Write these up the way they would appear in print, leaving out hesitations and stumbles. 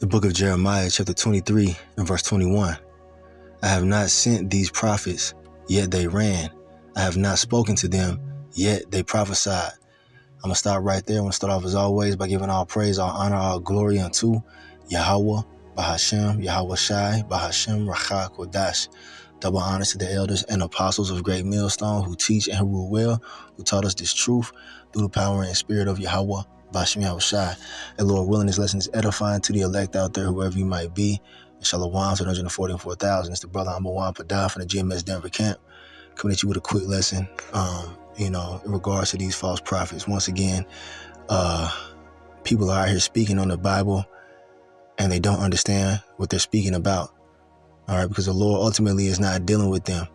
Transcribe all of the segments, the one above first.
The book of Jeremiah, chapter 23 and verse 21. I have not sent these prophets, yet they ran. I have not spoken to them, yet they prophesied. I'm going to stop right there. I'm going to start off as always by giving all praise, all honor, all glory unto Yahweh, Bahashem, Yahweh Shai, Bahashem, Rachah, Kodash. Double honors to the elders and apostles of Great Millstone who teach and who rule well, who taught us this truth through the power and spirit of Yahweh, Bahashem, Yahweh Shai. And Lord willing, this lesson is edifying to the elect out there, whoever you might be. Shalom to 144,000. It's the brother Amawan Padah from the GMS Denver camp, coming at you with a quick lesson, in regards to these false prophets. Once again, people are out here speaking on the Bible and they don't understand what they're speaking about. All right, because the Lord ultimately is not dealing with them.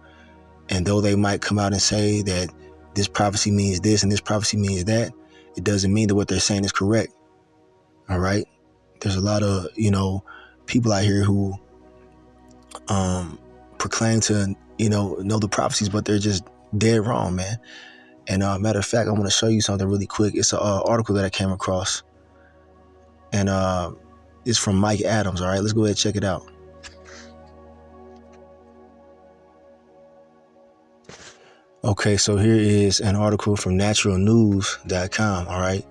And though they might come out and say that this prophecy means this and this prophecy means that, it doesn't mean that what they're saying is correct. All right. There's a lot of, people out here who proclaim to, know the prophecies, but they're just dead wrong, man. And matter of fact, I want to show you something really quick. It's an article that I came across. And it's from Mike Adams. All right, let's go ahead and check it out. Okay, so here is an article from naturalnews.com. All right.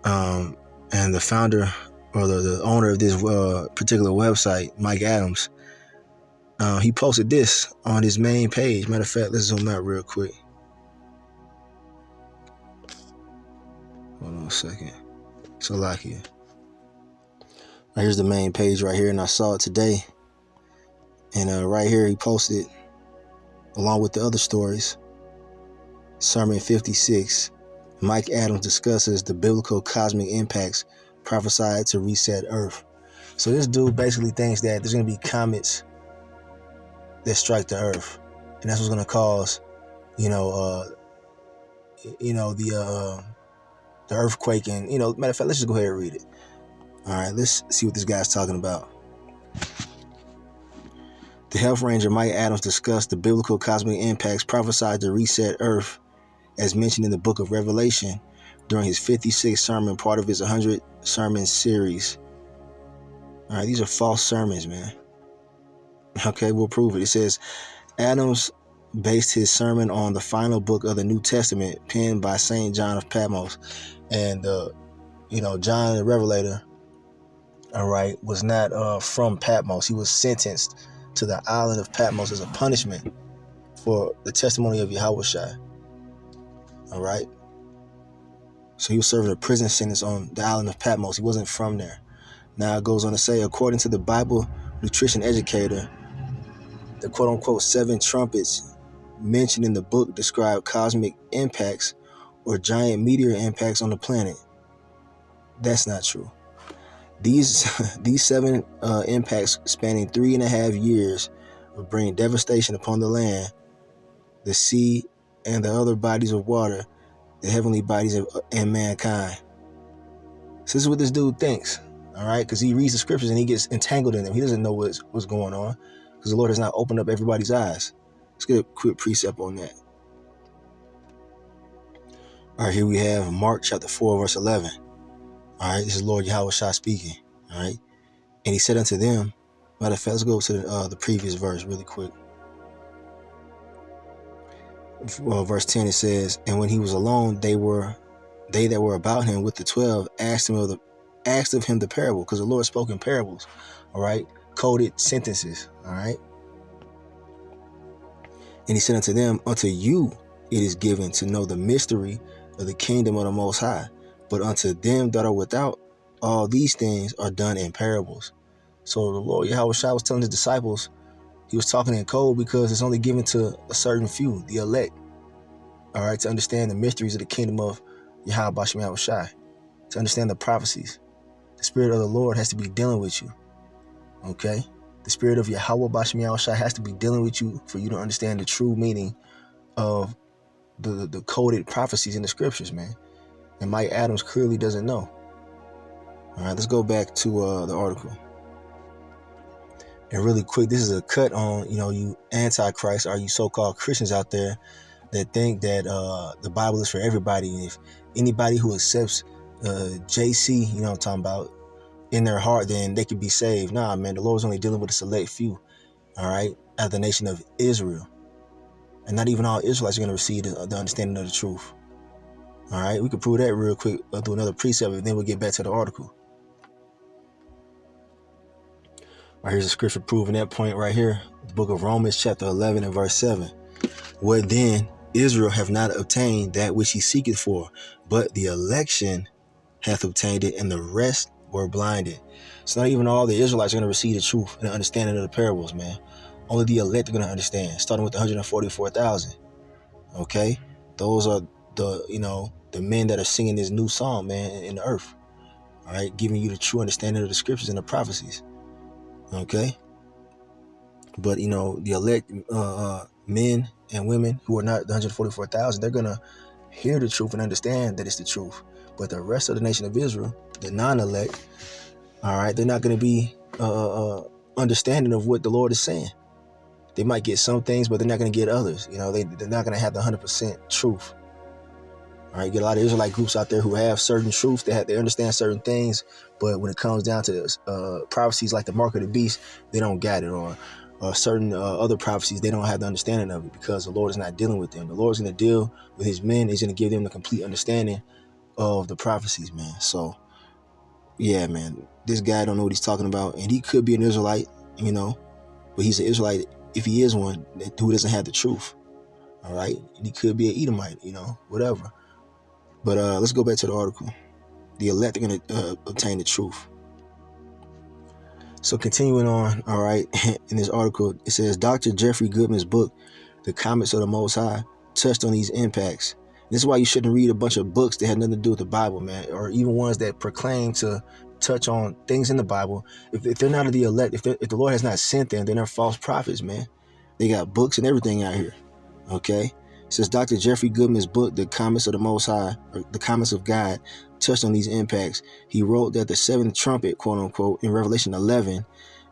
And the founder or the owner of this particular website, Mike Adams, he posted this on his main page. Matter of fact, let's zoom out real quick. Hold on a second. So like here. Now, here's the main page right here, and I saw it today. And right here he posted, along with the other stories, Sermon 56, Mike Adams discusses the biblical cosmic impacts prophesied to reset Earth. So this dude basically thinks that there's going to be comets that strike the Earth, and that's what's going to cause, the earthquake. And matter of fact, let's just go ahead and read it. All right, let's see what this guy's talking about. The Health Ranger Mike Adams discussed the biblical cosmic impacts prophesied to reset Earth, as mentioned in the book of Revelation, during his 56th sermon, part of his 100 sermon series. All right, these are false sermons, man. Okay, we'll prove it. It says, Adams based his sermon on the final book of the New Testament, penned by St. John of Patmos. And, John the Revelator, all right, was not from Patmos. He was sentenced to the island of Patmos as a punishment for the testimony of Yahweh Shai. All right. So he was serving a prison sentence on the island of Patmos. He wasn't from there. Now it goes on to say, according to the Bible nutrition educator, the quote-unquote 7 trumpets mentioned in the book describe cosmic impacts or giant meteor impacts on the planet. That's not true. These 7 impacts spanning 3.5 years will bring devastation upon the land, the sea, and the other bodies of water, the heavenly bodies and mankind. So this is what this dude thinks, all right? Because he reads the scriptures and he gets entangled in them. He doesn't know what's going on because the Lord has not opened up everybody's eyes. Let's get a quick precept on that. All right, here we have Mark chapter 4, verse 11. All right, this is Lord Yahweh Shai speaking, all right? And he said unto them, matter of fact, let's go to the previous verse really quick. Well, verse 10, it says, and when he was alone, they that were about him with the 12 asked of him the parable, because the Lord spoke in parables, all right, coded sentences, all right. And he said unto them, unto you it is given to know the mystery of the kingdom of the Most High, but unto them that are without, all these things are done in parables. So the Lord Yahweh Shai was telling his disciples, he was talking in code because it's only given to a certain few, the elect, all right, to understand the mysteries of the kingdom of Yahweh Bashem Yahweh Shai, to understand the prophecies. The Spirit of the Lord has to be dealing with you, okay? The Spirit of Yahweh Bashem Yahweh Shai has to be dealing with you for you to understand the true meaning of the coded prophecies in the scriptures, man. And Mike Adams clearly doesn't know. All right, let's go back to the article. And really quick, this is a cut on, you antichrist or you so-called Christians out there that think that the Bible is for everybody. And if anybody who accepts JC, what I'm talking about, in their heart, then they could be saved. Nah, man, the Lord's only dealing with a select few, all right, out of the nation of Israel. And not even all Israelites are going to receive the understanding of the truth. All right, we can prove that real quick through another precept, and then we'll get back to the article. All right, here's a scripture proving that point right here. The book of Romans chapter 11 and verse 7. What then? Israel have not obtained that which he seeketh for, but the election hath obtained it, and the rest were blinded. So not even all the Israelites are going to receive the truth and the understanding of the parables, man. Only the elect are going to understand, starting with the 144,000. Okay? Those are the men that are singing this new song, man, in the earth. All right? Giving you the true understanding of the scriptures and the prophecies. Okay? But, the elect men and women who are not the 144,000, they're going to hear the truth and understand that it's the truth. But the rest of the nation of Israel, the non-elect, all right, they're not going to be understanding of what the Lord is saying. They might get some things, but they're not going to get others. They're not going to have the 100% truth. All right, you get a lot of Israelite groups out there who have certain truth. They understand certain things, but when it comes down to prophecies like the mark of the beast, they don't got it. Or certain other prophecies, they don't have the understanding of it because the Lord is not dealing with them. The Lord's going to deal with his men. He's going to give them the complete understanding of the prophecies, man. So, yeah, man, this guy don't know what he's talking about. And he could be an Israelite, but he's an Israelite, if he is one, who doesn't have the truth. All right. And he could be an Edomite, whatever. But let's go back to the article. The elect are going to obtain the truth. So continuing on, all right, in this article, it says Dr. Jeffrey Goodman's book, The Comets of the Most High, touched on these impacts. This is why you shouldn't read a bunch of books that had nothing to do with the Bible, man, or even ones that proclaim to touch on things in the Bible. If they're not of the elect, if the Lord has not sent them, then they're false prophets, man. They got books and everything out here, okay? It says Dr. Jeffrey Goodman's book, The Comets of the Most High, or The Comets of God, touched on these impacts. He wrote that the seventh trumpet, quote unquote, in Revelation 11,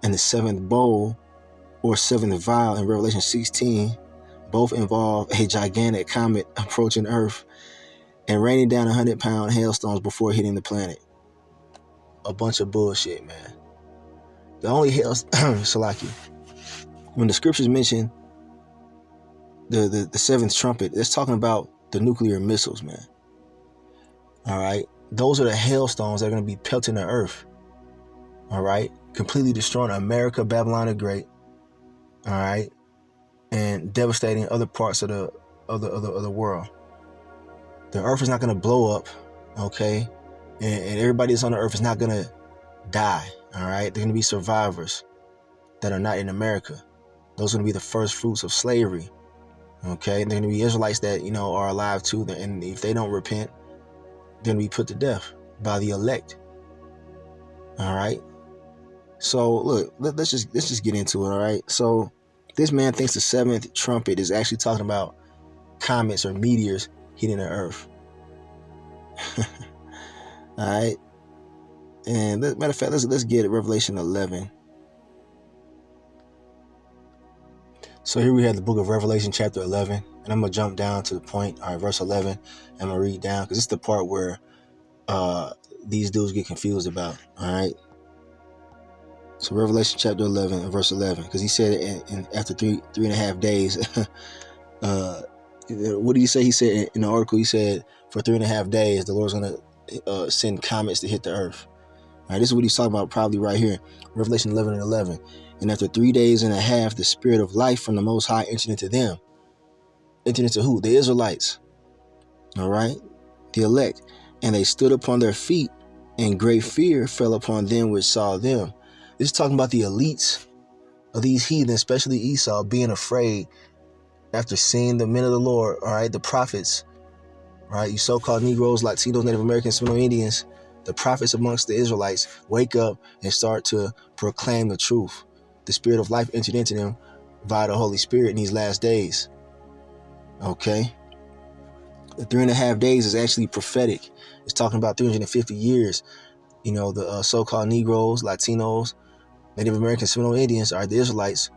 and the seventh bowl, or seventh vial, in Revelation 16, both involve a gigantic comet approaching Earth and raining down 100-pound hailstones before hitting the planet. A bunch of bullshit, man. The only Salaki, when the scriptures mention the seventh trumpet, it's talking about the nuclear missiles, man. All right, those are the hailstones that are going to be pelting the earth. All right, completely destroying America, Babylon the Great. All right, and devastating other parts of the world. The earth is not going to blow up, okay, and everybody that's on the earth is not going to die. All right, they're going to be survivors that are not in America. Those are going to be the first fruits of slavery. Okay, and they're going to be Israelites that are alive too, and if they don't repent, they're going to be put to death by the elect. All right. So look, let's just get into it. All right. So this man thinks the seventh trumpet is actually talking about comets or meteors hitting the earth. All right. And matter of fact, let's get it. Revelation 11. So here we have the book of Revelation chapter 11, and I'm gonna jump down to the point. All right, verse 11. I'm gonna read down because it's the part where these dudes get confused about. All right. So Revelation chapter 11 and verse 11, because he said after three and a half days, what did he say? He said in the article, he said for 3.5 days, the Lord's going to send comets to hit the earth. All right, this is what he's talking about probably right here. Revelation 11 and 11. And after 3 days and a half, the spirit of life from the Most High entered into them. Entered into who? The Israelites. All right. The elect. And they stood upon their feet, and great fear fell upon them which saw them. This is talking about the elites of these heathens, especially Esau, being afraid after seeing the men of the Lord, all right, the prophets, right, you so-called Negroes, Latinos, Native Americans, Seminole Indians, the prophets amongst the Israelites wake up and start to proclaim the truth. The spirit of life entered into them via the Holy Spirit in these last days. Okay. The 3.5 days is actually prophetic. It's talking about 350 years. The so-called Negroes, Latinos, Native Americans, Seminole Indians, are the Israelites,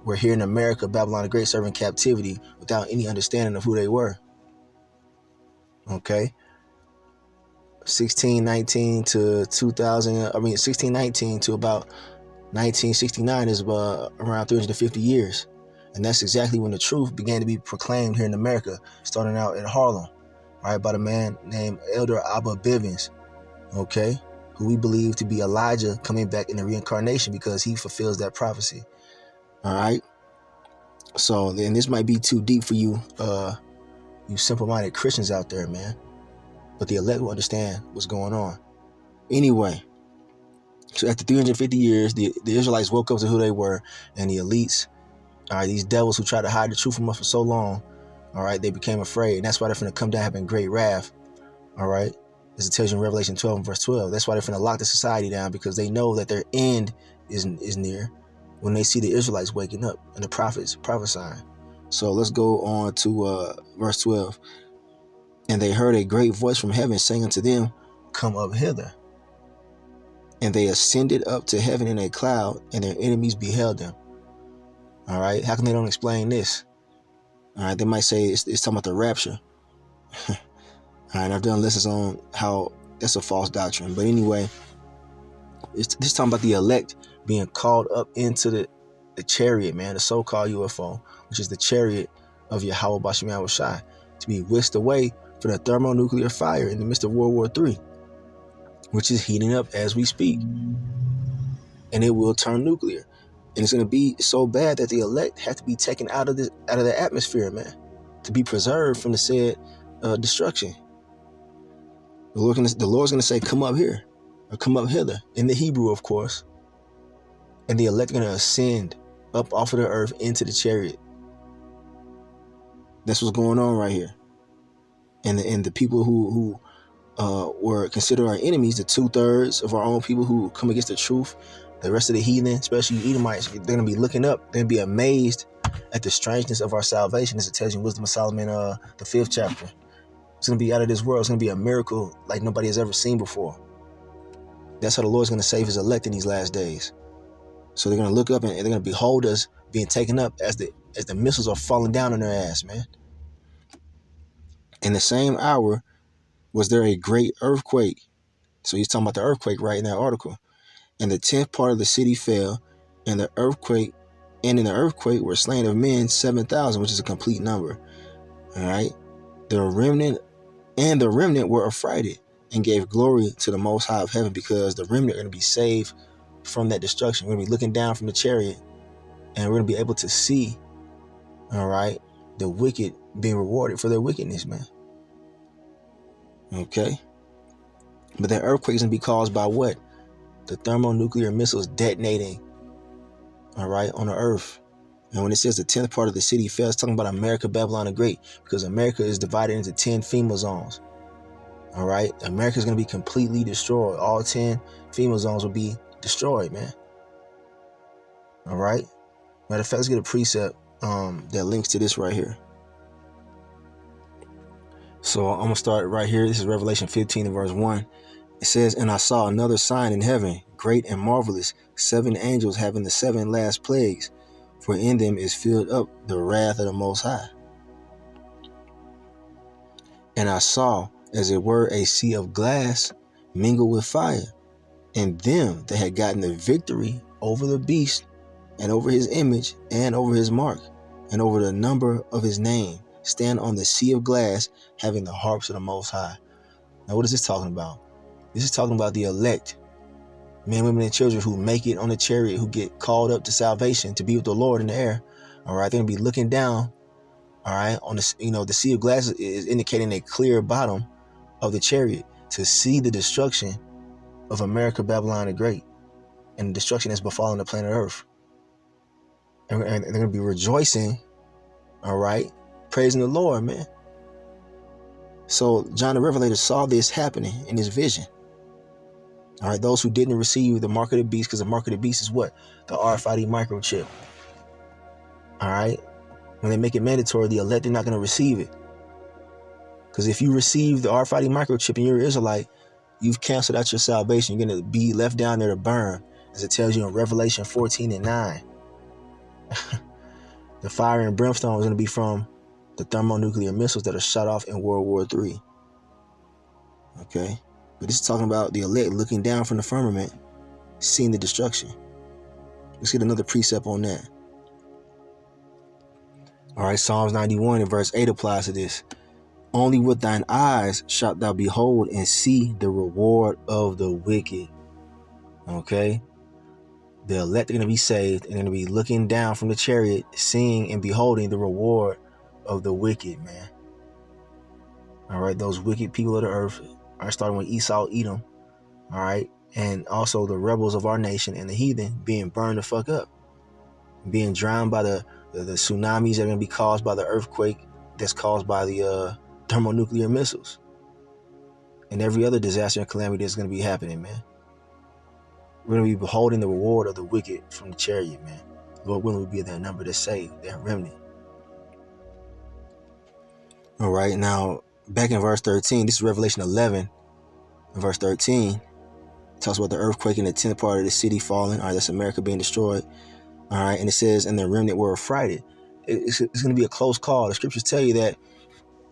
were here in America, Babylon the Great, serving captivity without any understanding of who they were. Okay. 1619 to 1619 to about 1969 is around 350 years. And that's exactly when the truth began to be proclaimed here in America, starting out in Harlem, all right, by the man named Elder Abba Bivens, okay, who we believe to be Elijah coming back in the reincarnation because he fulfills that prophecy. All right. So then this might be too deep for you, you simple-minded Christians out there, man. But the elect will understand what's going on. Anyway, so after 350 years, the Israelites woke up to who they were, and the elites, all right, these devils who tried to hide the truth from us for so long, all right, they became afraid. And that's why they're going to come down having great wrath, all right? As it tells you in Revelation 12 and verse 12. That's why they're going to lock the society down, because they know that their end is near when they see the Israelites waking up and the prophets prophesying. So let's go on to verse 12. And they heard a great voice from heaven saying unto them, come up hither. And they ascended up to heaven in a cloud, and their enemies beheld them. All right. How come they don't explain this? All right. They might say it's talking about the rapture. All right. I've done lessons on how that's a false doctrine. But anyway, it's talking about the elect being called up into the chariot, man, the so-called UFO, which is the chariot of Yahweh Bashim Yahushai, to be whisked away from the thermonuclear fire in the midst of World War III, which is heating up as we speak. And it will turn nuclear. And it's going to be so bad that the elect have to be taken out of the atmosphere, man, to be preserved from the said destruction. The Lord's going to say, come up here, or come up hither, in the Hebrew, of course. And the elect are going to ascend up off of the earth into the chariot. That's what's going on right here. And the people who were considered our enemies, the 2/3 of our own people who come against the truth, the rest of the heathen, especially Edomites, they're going to be looking up. They're going to be amazed at the strangeness of our salvation, as it tells you in Wisdom of Solomon, the 5th chapter. It's going to be out of this world. It's going to be a miracle like nobody has ever seen before. That's how the Lord's going to save his elect in these last days. So they're going to look up and they're going to behold us being taken up as the missiles are falling down on their ass, man. In the same hour was there a great earthquake. So he's talking about the earthquake right in that article. And the 10th part of the city fell, and in the earthquake were slain of men 7,000, which is a complete number. All right. The remnant were affrighted and gave glory to the Most High of heaven, because the remnant are going to be saved from that destruction. We're going to be looking down from the chariot, and we're going to be able to see, all right, the wicked being rewarded for their wickedness, man. Okay. But that earthquake is going to be caused by what? The thermonuclear missiles detonating, all right, on the earth. And when it says the 10th part of the city fell, it's talking about America, Babylon the Great, because America is divided into 10 FEMA zones. All right. America is going to be completely destroyed. All 10 FEMA zones will be destroyed, man. All right. Matter of fact, let's get a precept that links to this right here. So I'm going to start right here. This is Revelation 15 and verse 1. It says, and I saw another sign in heaven, great and marvelous, 7 angels having the 7 last plagues, for in them is filled up the wrath of the Most High. And I saw, as it were, a sea of glass mingled with fire, and them that had gotten the victory over the beast, and over his image, and over his mark, and over the number of his name, stand on the sea of glass, having the harps of the Most High. Now, what is this talking about? This is talking about the elect, men, women, and children who make it on the chariot, who get called up to salvation to be with the Lord in the air. All right, they're gonna be looking down. All right, on the the sea of glass is indicating a clear bottom of the chariot to see the destruction of America, Babylon the Great, and the destruction that's befallen the planet Earth. And they're gonna be rejoicing. All right, praising the Lord, man. So John the Revelator saw this happening in his vision. All right, those who didn't receive the mark of the beast, because the mark of the beast is what? The RFID microchip. All right, when they make it mandatory, the elect are not going to receive it. Because if you receive the RFID microchip and you're an Israelite, you've canceled out your salvation. You're going to be left down there to burn, as it tells you in Revelation 14 and 9. The fire and brimstone is going to be from the thermonuclear missiles that are shot off in World War III. Okay. But this is talking about the elect looking down from the firmament, seeing the destruction. Let's get another precept on that. All right, Psalms 91 and verse 8 applies to this. Only with thine eyes shalt thou behold and see the reward of the wicked. Okay? The elect are going to be saved and going to be looking down from the chariot, seeing and beholding the reward of the wicked, man. All right, those wicked people of the earth are starting with Esau, Edom. All right, and also the rebels of our nation and the heathen being burned the fuck up, being drowned by the tsunamis that are going to be caused by the earthquake that's caused by the thermonuclear missiles and every other disaster and calamity that's going to be happening, man. We're going to be beholding the reward of the wicked from the chariot, man. Lord willing, will be that number that's saved, that remnant. All right, now back in verse 13, this is Revelation 11, verse 13. It talks about the earthquake and the 10th part of the city falling. All right, that's America being destroyed. All right, and it says, and the remnant were affrighted. It's going to be a close call. The scriptures tell you that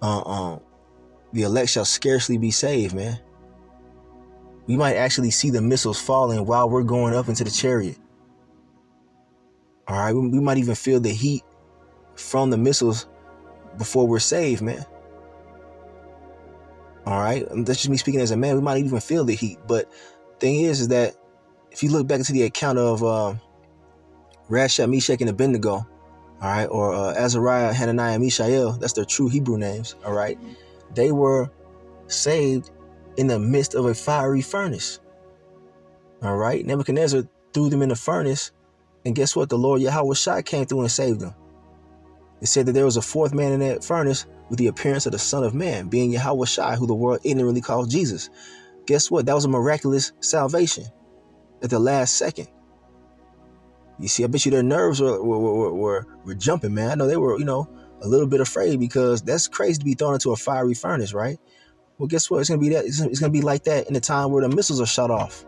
the elect shall scarcely be saved, man. We might actually see the missiles falling while we're going up into the chariot. All right, we might even feel the heat from the missiles before we're saved, man. All right, that's just me speaking as a man. We might even feel the heat. But thing is that if you look back into the account of Rashad, Meshach, and Abednego, all right, or Azariah, Hananiah, and Mishael, that's their true Hebrew names, all right, they were saved in the midst of a fiery furnace. All right, Nebuchadnezzar threw them in the furnace, and guess what? The Lord Yahweh Shai came through and saved them. It said that there was a fourth man in that furnace with the appearance of the Son of Man, being Yahweh Shai, who the world ignorantly calls Jesus. Guess what? That was a miraculous salvation at the last second. You see, I bet you their nerves were jumping, man. I know they were, a little bit afraid, because that's crazy to be thrown into a fiery furnace, right? Well, guess what? It's gonna be that. It's gonna be like that in the time where the missiles are shut off.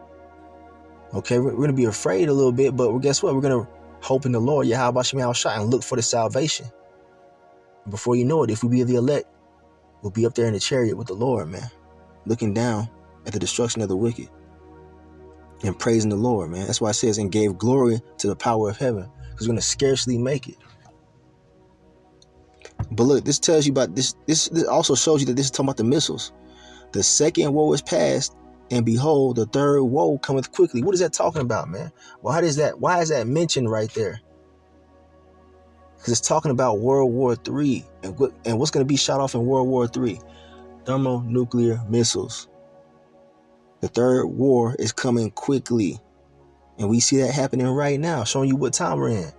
Okay, we're gonna be afraid a little bit, but guess what? We're gonna hope in the Lord, Yahweh Shai, and look for the salvation. Before you know it, if we be the elect, we'll be up there in the chariot with the Lord, man, looking down at the destruction of the wicked and praising the Lord, man. That's why it says, and gave glory to the power of heaven, because we're gonna scarcely make it. But look, this tells you about this. This also shows you that this is talking about the missiles. The second woe is past, and behold, the third woe cometh quickly. What is that talking about, man? Why is that mentioned right there? Because it's talking about World War III and what's going to be shot off in World War III. Thermonuclear missiles. The third war is coming quickly. And we see that happening right now, showing you what time we're in.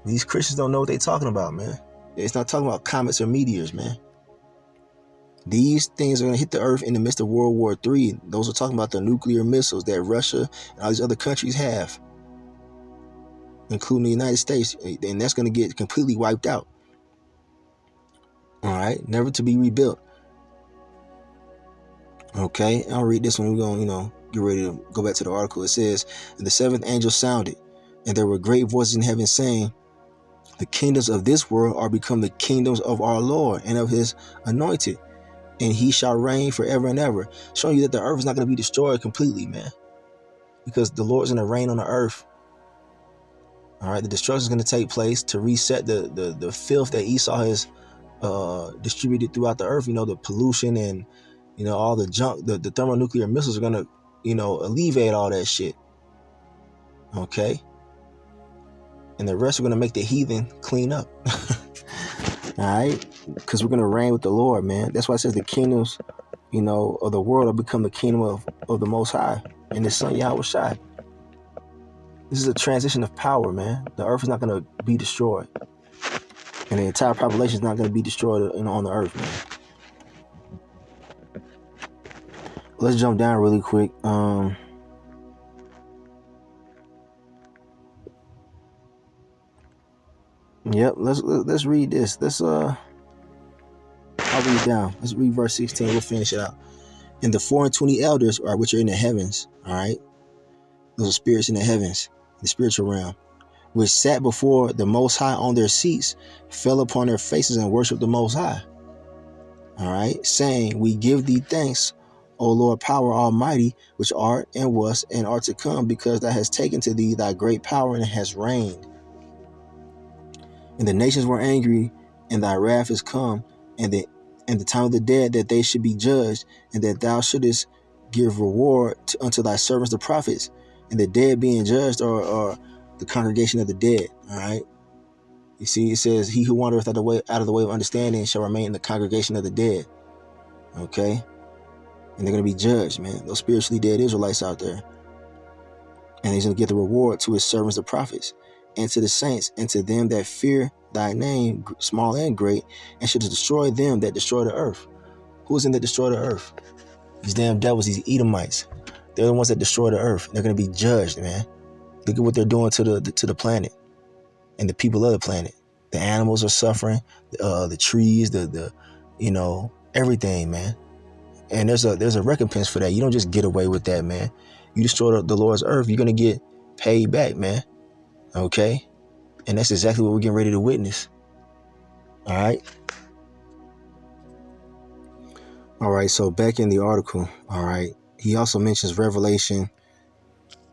These Christians don't know what they're talking about, man. It's not talking about comets or meteors, man. These things are going to hit the earth in the midst of World War III. Those are talking about the nuclear missiles that Russia and all these other countries have, including the United States. And that's going to get completely wiped out. All right, never to be rebuilt. Okay, I'll read this one. We're going to, get ready to go back to the article. It says, and the seventh angel sounded, and there were great voices in heaven saying, the kingdoms of this world are become the kingdoms of our Lord and of his anointed, and he shall reign forever and ever. Showing you that the earth is not going to be destroyed completely, man, because the Lord's going to reign on the earth. All right, the destruction is going to take place to reset the filth that Esau has distributed throughout the earth. The pollution and all the junk. The thermonuclear missiles are going to alleviate all that shit. Okay, and the rest are going to make the heathen clean up. All right, because we're going to reign with the Lord, man. That's why it says the kingdoms of the world will become the kingdom of the Most High and his Son Yahweh Shai. This is a transition of power, man. The earth is not going to be destroyed, and the entire population is not going to be destroyed on the earth, man. Let's jump down really quick. Yep, let's read this. I'll read it down. Let's read verse 16. We'll finish it out. And the 24 elders, which are in the heavens, all right, those are spirits in the heavens, the spiritual realm, which sat before the Most High on their seats, fell upon their faces and worshiped the Most High. All right, saying, we give thee thanks, O Lord, power almighty, which art and was and art to come, because thou hast taken to thee thy great power and hast reigned. And the nations were angry, and thy wrath is come, and the time of the dead, that they should be judged, and that thou shouldest give reward unto thy servants the prophets. And the dead being judged are the congregation of the dead. All right. You see, it says, he who wandereth out of the way of understanding shall remain in the congregation of the dead. Okay. And they're going to be judged, man. Those spiritually dead Israelites out there. And he's going to give the reward to his servants, the prophets, and to the saints, and to them that fear thy name, small and great, and should destroy them that destroy the earth. Who's in that destroy the earth? These damn devils, these Edomites. They're the ones that destroy the earth. They're going to be judged, man. Look at what they're doing to the planet and the people of the planet. The animals are suffering, the trees, the everything, man. And there's a recompense for that. You don't just get away with that, man. You destroy the Lord's earth, you're going to get paid back, man. Okay? And that's exactly what we're getting ready to witness. All right? All right, so back in the article, all right, he also mentions Revelation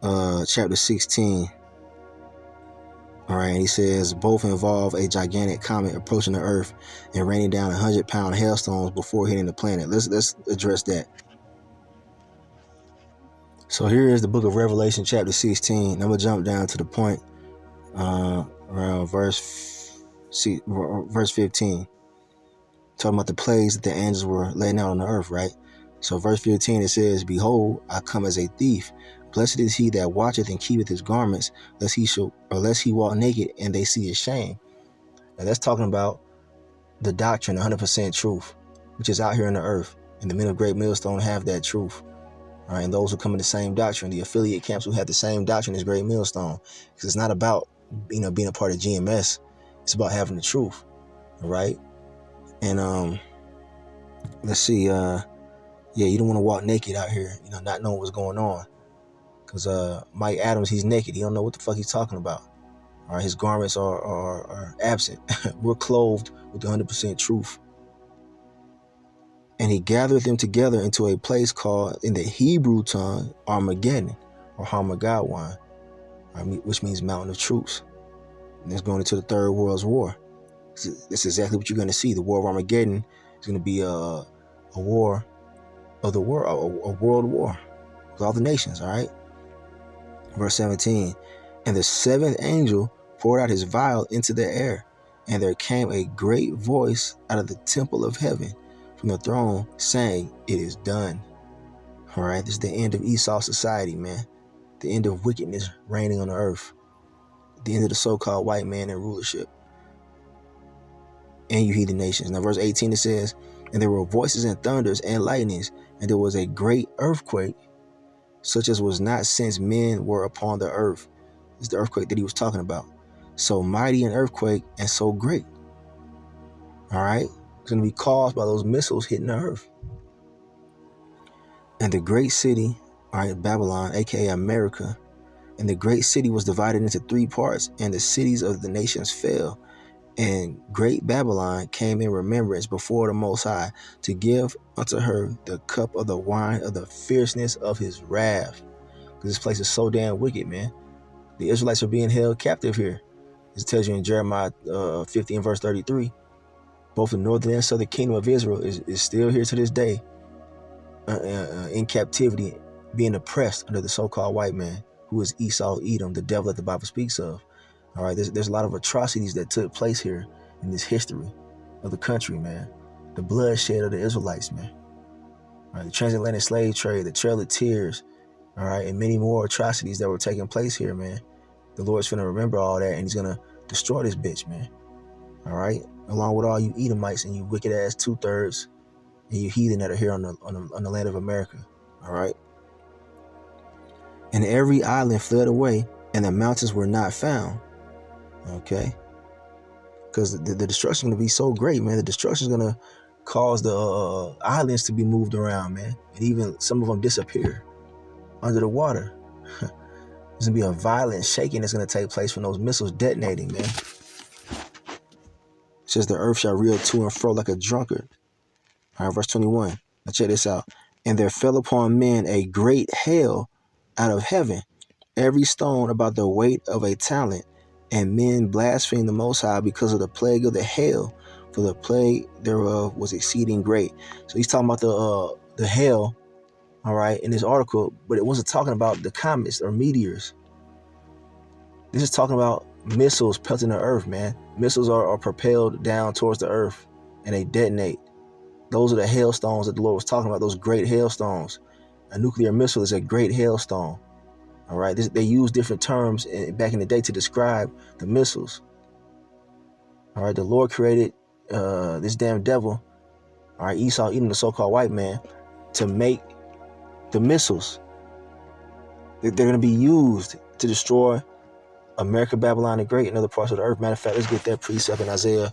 chapter 16. All right, and he says both involve a gigantic comet approaching the earth and raining down 100-pound hailstones before hitting the planet. Let's address that. So here is the book of Revelation chapter 16. I'm going to jump down to the point around verse 15. Talking about the plagues that the angels were laying out on the earth, right? So verse 15, it says, behold, I come as a thief. Blessed is he that watcheth and keepeth his garments, lest he walk naked and they see his shame. Now that's talking about the doctrine, 100% truth, which is out here in the earth. And the men of Great Millstone have that truth. All right, and those who come in the same doctrine, the affiliate camps who have the same doctrine as Great Millstone. Because it's not about being a part of GMS. It's about having the truth. All right. And let's see, you don't want to walk naked out here, not knowing what's going on. Because Mike Adams, he's naked. He don't know what the fuck he's talking about. All right, his garments are absent. We're clothed with the 100% truth. And he gathered them together into a place called, in the Hebrew tongue, Armageddon, or Harmageddon, which means mountain of truths. And it's going into the Third World War. That's exactly what you're going to see. The War of Armageddon is going to be a war of the world, a world war with all the nations, all right? Verse 17, and the seventh angel poured out his vial into the air, and there came a great voice out of the temple of heaven from the throne saying, it is done. All right, this is the end of Esau society, man. The end of wickedness reigning on the earth. The end of the so-called white man in rulership. And you heathen nations. Now verse 18, it says, and there were voices and thunders and lightnings, and there was a great earthquake, such as was not since men were upon the earth. This is the earthquake that he was talking about. So mighty an earthquake and so great. All right. It's going to be caused by those missiles hitting the earth. And the great city, all right, Babylon, aka America, and the great city was divided into 3 parts, and the cities of the nations fell. And great Babylon came in remembrance before the Most High to give unto her the cup of the wine of the fierceness of his wrath. Because this place is so damn wicked, man. The Israelites are being held captive here. It tells you in Jeremiah 50 and verse 33. Both the northern and southern kingdom of Israel is still here to this day in captivity, being oppressed under the so-called white man, who is Esau, Edom, the devil that the Bible speaks of. All right, there's a lot of atrocities that took place here in this history of the country, man. The bloodshed of the Israelites, man. All right, the transatlantic slave trade, the Trail of Tears, all right, and many more atrocities that were taking place here, man. The Lord's finna remember all that, and he's gonna destroy this bitch, man. All right, along with all you Edomites and you wicked ass 2/3 and you heathen that are here on the land of America. All right, and every island fled away, and the mountains were not found. Okay, because the destruction is gonna be so great, man. The destruction is gonna cause the islands to be moved around, man, and even some of them disappear under the water. There's gonna be a violent shaking that's gonna take place from those missiles detonating, man. It says the earth shall reel to and fro like a drunkard. All right, verse 21. Now check this out. And there fell upon men a great hail out of heaven, every stone about the weight of a talent. And men blasphemed the Most High because of the plague of the hail, for the plague thereof was exceeding great. So he's talking about the hail, all right, in this article, but it wasn't talking about the comets or meteors. This is talking about missiles pelting the earth, man. Missiles are propelled down towards the earth and they detonate. Those are the hailstones that the Lord was talking about, those great hailstones. A nuclear missile is a great hailstone. All right, they use different terms back in the day to describe the missiles. All right, the Lord created this damn devil, all right, Esau, even the so-called white man, to make the missiles. They're going to be used to destroy America, Babylon, the Great, and other parts of the earth. Matter of fact, let's get that precept in Isaiah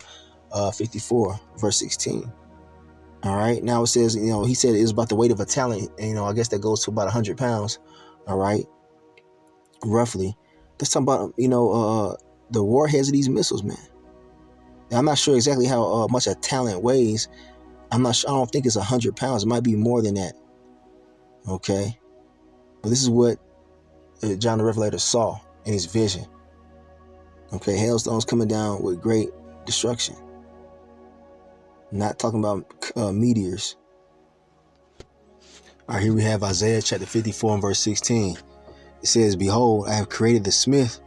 54, verse 16. All right, now it says, he said it was about the weight of a talent, and I guess that goes to about 100 pounds. All right, roughly. Let's talk about the warheads of these missiles, man. Now, I'm not sure exactly how much a talent weighs. I'm not sure. I don't think it's 100 pounds. It might be more than that. Okay, but this is what John the Revelator saw in his vision. Okay, hailstones coming down with great destruction. Not talking about meteors. All right, here we have Isaiah chapter 54 and verse 16. It says, "Behold, I have created the smith,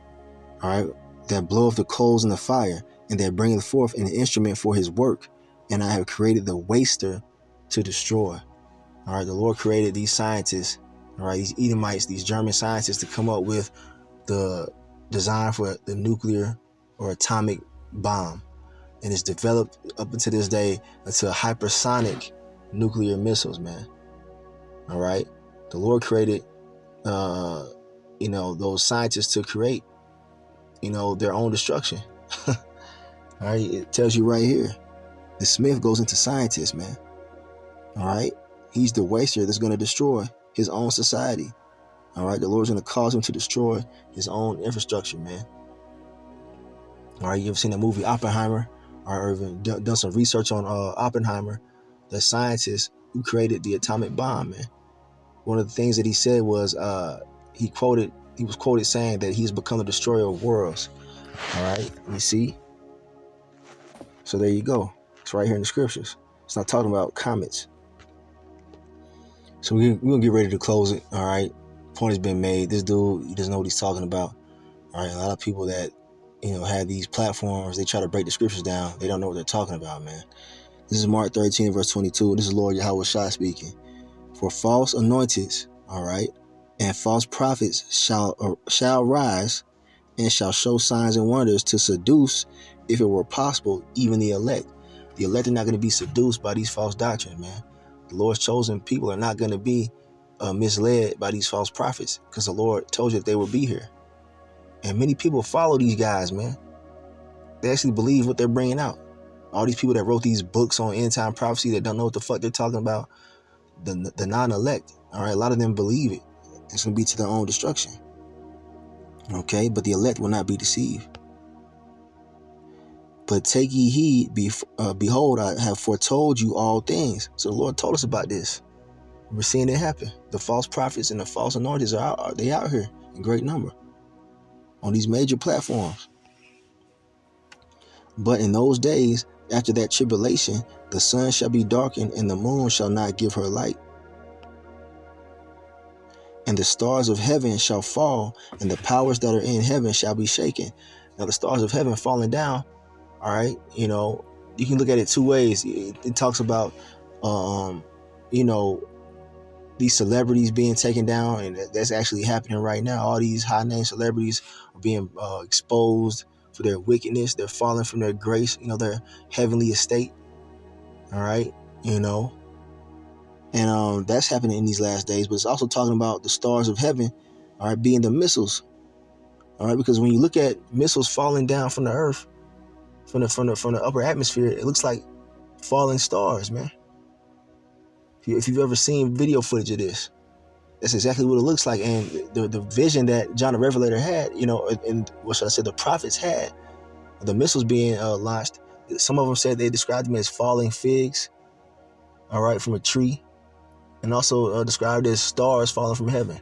all right, that bloweth the coals in the fire, and that bringeth forth an instrument for his work. And I have created the waster to destroy." All right, the Lord created these scientists, all right, these Edomites, these German scientists, to come up with the design for the nuclear or atomic bomb. And it's developed up until this day into hypersonic nuclear missiles, man. All right, the Lord created, those scientists to create, their own destruction. All right, it tells you right here, the smith goes into scientists, man. All right, he's the waster that's going to destroy his own society. All right, the Lord's going to cause him to destroy his own infrastructure, man. All right, you ever seen that movie Oppenheimer? Or even done some research on Oppenheimer, the scientist who created the atomic bomb, man. One of the things that he said was he was quoted saying that he's become the destroyer of worlds. All right, you see? So there you go. It's right here in the scriptures. It's not talking about comets. So we're going to get ready to close it, all right? Point has been made. This dude, he doesn't know what he's talking about. All right, a lot of people that have these platforms, they try to break the scriptures down. They don't know what they're talking about, man. This is Mark 13, verse 22. This is Lord Yahweh Shai speaking. "For false anointeds, all right, and false prophets shall rise and shall show signs and wonders to seduce, if it were possible, even the elect." The elect are not going to be seduced by these false doctrines, man. The Lord's chosen people are not going to be misled by these false prophets, because the Lord told you that they will be here. And many people follow these guys, man. They actually believe what they're bringing out. All these people that wrote these books on end time prophecy that don't know what the fuck they're talking about, the non-elect, all right, a lot of them believe it. It's going to be to their own destruction. Okay, but the elect will not be deceived. "But take ye heed, behold, I have foretold you all things." So the Lord told us about this. We're seeing it happen. The false prophets and the false anointings are out here in great number on these major platforms. "But in those days, after that tribulation, the sun shall be darkened, and the moon shall not give her light. And the stars of heaven shall fall, and the powers that are in heaven shall be shaken." Now, the stars of heaven falling down, all right, you can look at it two ways. It talks about, these celebrities being taken down, and that's actually happening right now. All these high-name celebrities are being exposed for their wickedness. They're falling from their grace, their heavenly estate. All right, and that's happening in these last days. But it's also talking about the stars of heaven, all right, being the missiles. All right, because when you look at missiles falling down from the earth, from the upper atmosphere, it looks like falling stars, man. If you've ever seen video footage of this, that's exactly what it looks like. And the vision that John the Revelator had, and what should I say, the prophets had, the missiles being launched. Some of them said they described them as falling figs, all right, from a tree. and also described as stars falling from heaven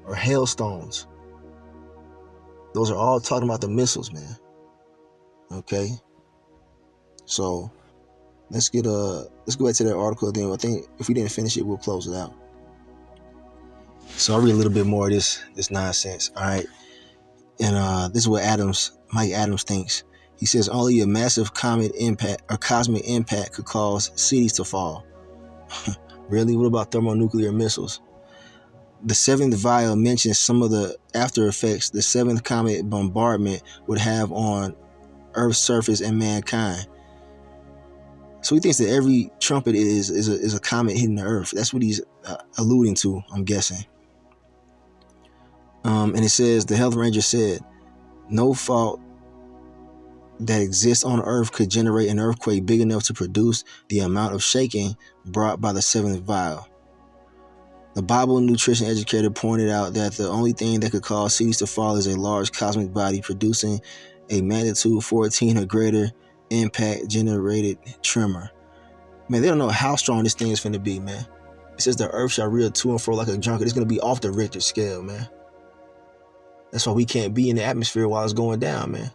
or hailstones. Those are all talking about the missiles, man. Okay, so let's go back to that article. Then I think if we didn't finish it, we'll close it out. So I'll read a little bit more of this nonsense. All right, and this is what Mike Adams thinks. He says only a massive comet impact or cosmic impact could cause cities to fall. Really? What about thermonuclear missiles? The seventh vial mentions some of the after effects the seventh comet bombardment would have on Earth's surface and mankind. So he thinks that every trumpet is a comet hitting the Earth. That's what he's alluding to, I'm guessing. And it says the Health Ranger said, no fault that exists on Earth could generate an earthquake big enough to produce the amount of shaking brought by the seventh vial. The Bible nutrition educator pointed out that the only thing that could cause cities to fall is a large cosmic body producing a magnitude 14 or greater impact generated tremor. Man, they don't know how strong this thing is finna be, man. It says the earth shall reel to and fro like a drunkard. It's gonna be off the Richter scale, man. That's why we can't be in the atmosphere while it's going down, man.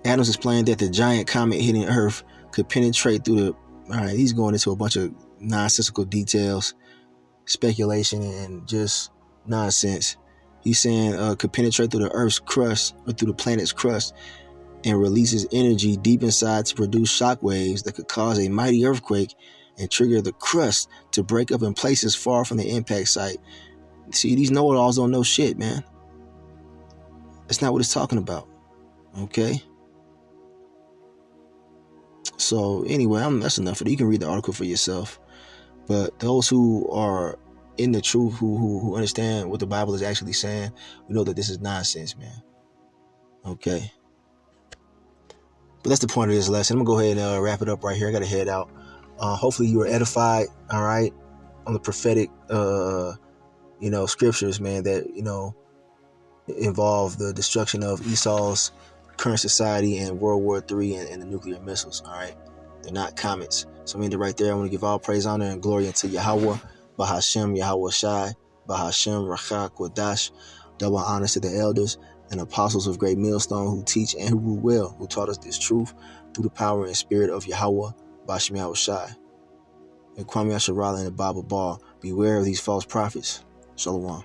Adams explained that the giant comet hitting Earth could penetrate through the... Alright, he's going into a bunch of nonsensical details, speculation, and just nonsense. He's saying could penetrate through the Earth's crust or through the planet's crust and releases energy deep inside to produce shock waves that could cause a mighty earthquake and trigger the crust to break up in places far from the impact site. See, these know-it-alls don't know shit, man. That's not what it's talking about. Okay? So anyway, that's enough of it. You can read the article for yourself. But those who are in the truth, who understand what the Bible is actually saying, we know that this is nonsense, man. Okay? But that's the point of this lesson. I'm going to go ahead and wrap it up right here. I got to head out. Hopefully you were edified, all right, on the prophetic, scriptures, man, that, involve the destruction of Esau's current society and World War III and the nuclear missiles, all right? They're not comets. So I mean, right there, I want to give all praise, honor, and glory unto Yahweh, Bahashem, Yahweh Shai, Bahashem, Rachak, Wadash. Double honors to the elders and apostles of Great Millstone who teach and who rule well, who taught us this truth through the power and spirit of Yahweh, Bahashem Yahweh Shai. And Kwame Asharala in the Bible Ball, beware of these false prophets. Shalom.